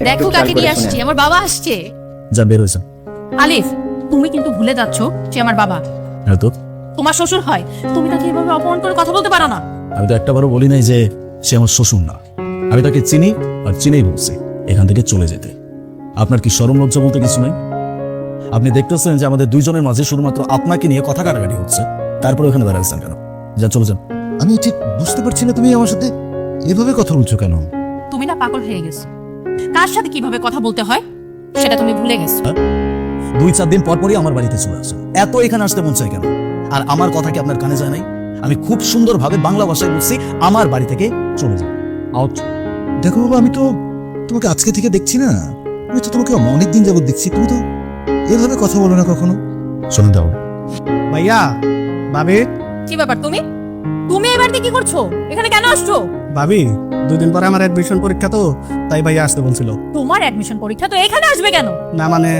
দেখো কাকে নিয়ে আসছি, আমার বাবা আসছে। যা বের হয়েছে। আলিফ, তুমি কিন্তু ভুলে যাচ্ছ সে আমার বাবা। হ্যাঁ তো তোমার শ্বশুর হয়, তুমি তাকে এভাবে অপমান করে কথা বলতে পারো না। আমি তো একটাবারও বলি নাই যে সে আমার শ্বশুর না। আমি তাকে চিনি আর চিনেই বলছি এখান থেকে চলে যেতে। আপনার কি শরম লজ্জা বলতে কিছু নাই? আপনি দেখতেছেন যে আমাদের দুইজনের মাঝে শুধুমাত্র আপনাকে নিয়ে কথা কাটাকাটি হচ্ছে, তারপরে ওখানে দাঁড়াচ্ছেন কেন? যা চলে যান। আমি ঠিক বুঝতে পারছি না তুমি আমার সাথে এভাবে কথা বলছো কেন? তুমি না পাগল হয়ে গেছো, কার সাথে কিভাবে কথা বলতে হয় সেটা তুমি ভুলে গেছো। 2-4 দিন পর পরই আমার বাড়িতে চলে আসেন, এত এখানে আসতে মন চায় কেন? আর আমার কথা কি আপনার কানে যায় নাই? আমি খুব সুন্দরভাবে বাংলা ভাষায় বলছি আমার বাড়ি থেকে চলে যান, আউট। দেখো বাবা, আমি তো তোমাকে আজকে থেকে দেখছি না, আমি তো তোমাকে অনেকদিন যাবত দেখছি, তুমি তো এভাবে কথা বলো না কখনো। শোনেন দাও ভাইয়া, ভাবি, কি ব্যাপার? তুমি তুমি এই বাড়িতে কি করছো? এখানে কেন আসছো? ভাবি, 2 দিন পরে আমার অ্যাডমিশন পরীক্ষা, তো তাই ভাইয়া আসতে বলছিল। তোমার অ্যাডমিশন পরীক্ষা, তো এখানে আসবে কেন? না মানে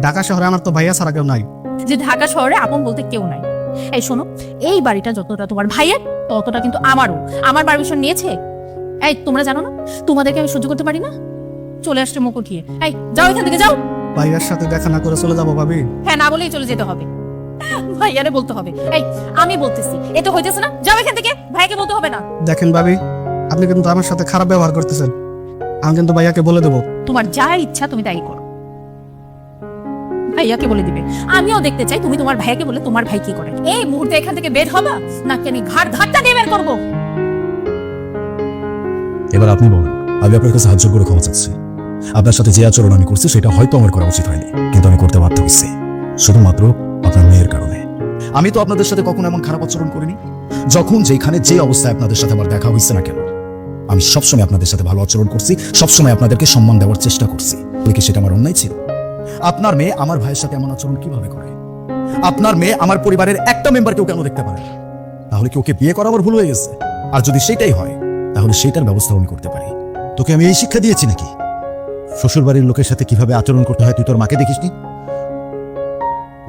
ঢাকা শহরে আমার তো ভাইয়া ছাড়া কেউ নাই। যে ঢাকা শহরে আপন বলতে কেউ নাই। এই শোনো, এই বাড়িটা যতটা তোমার ভাইয়ের ততটা কিন্তু আমারও। আমার পারমিশন নিয়েছে। এই তোমরা জানো না তোমাদেরকে আমি সহ্য করতে পারি না? চলে আসছে মুখ উঠিয়ে। এই যাও এখান থেকে, যাও। ভাইয়ার সাথে দেখা না করে চলে যাবো ভাবি? হ্যাঁ, না বলেই চলে যেতে হবে। ভাইয়ারে বলতে হবে। এই আমি বলতেছি, এ তো হইতেছে না। যাও এখান থেকে, ভাইকে বলতে হবে না। দেখেন ভাবি, আপনি কিন্তু আমার সাথে খারাপ ব্যবহার করতেছেন। আমি কিন্তু ভাইয়াকে বলে দেবো। তোমার যা ইচ্ছা তুমি তাই করো। ভাইয়াকে বলে দিবে। আমিও দেখতে চাই তুমি তোমার ভাইকে বলে তোমার ভাই কি করে। এই মুহূর্তে এখান থেকে বের হবা নাকি আমি ঘাটটা দিয়ে বের করবো? এবার আপনি বলেন। আমি আপনার কাছে হাত জোর করে ক্ষমা চাচ্ছি। আপনার সাথে যে আচরণ আমি করছি সেটা হয়তো আমার করা উচিত হয়নি, কিন্তু আমি করতে বাধ্য হয়েছি শুধুমাত্র আপনার মেয়ের কারণে। আমি তো আপনাদের সাথে কখনো এমন খারাপ আচরণ করিনি। যখন যেখানে যে অবস্থায় আপনাদের সাথে আমার দেখা হয়েছে না কেন, আমি সবসময় আপনাদের সাথে ভালো আচরণ করছি, সবসময় আপনাদেরকে সম্মান দেওয়ার চেষ্টা করছি। বলে কি সেটা আমার অন্যায় ছিল? আপনার মেয়ে আমার ভাইয়ের সাথে এমন আচরণ কিভাবে করে? আপনার মেয়ে আমার পরিবারের একটা মেম্বারকেও কেন দেখতে পারে? তাহলে কি ওকে বিয়ে করা আমার ভুল হয়ে গেছে? আর যদি সেটাই হয় তাহলে সেটার ব্যবস্থা আমি করতে পারি। তোকে আমি এই শিক্ষা দিয়েছি নাকি শ্বশুর বাড়ির লোকের সাথে কিভাবে আচরণ করতে হয়? তুই তোর মাকে দেখিসনি?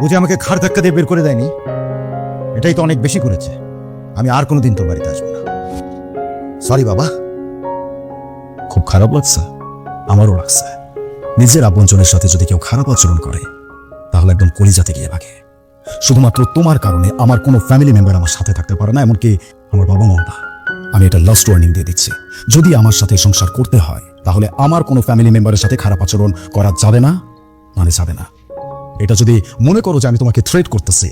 ও যে আমাকে ঘাড় ধাক্কা দিয়ে বের করে দেয়নি, এটাই তো অনেক বেশি করেছে। আমি আর কোনোদিন তোর বাড়িতে আসবো না। সরি বাবা। খুব খারাপ লাগছে? আমারও লাগছে। নিজের আপনজনের সাথে যদি কেউ খারাপ আচরণ করে তাহলে একদম কলিজাতে গিয়ে লাগে। শুধুমাত্র তোমার কারণে আমার কোনো ফ্যামিলি মেম্বার আমার সাথে থাকতে পারে না, এমনকি আমার বাবা মাও না। আমি এটা লাস্ট ওয়ার্নিং দিয়ে দিচ্ছি, যদি আমার সাথে সংসার করতে হয় তাহলে আমার কোনো ফ্যামিলি মেম্বারের সাথে খারাপ আচরণ করা যাবে না, মানে যাবে না। এটা যদি মনে করো যে আমি তোমাকে থ্রেট করতেছি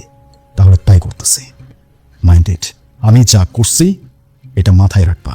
তাহলে তাই করতেছি। Mind it. আমি যা করছি এটা মাথায় রাখবা।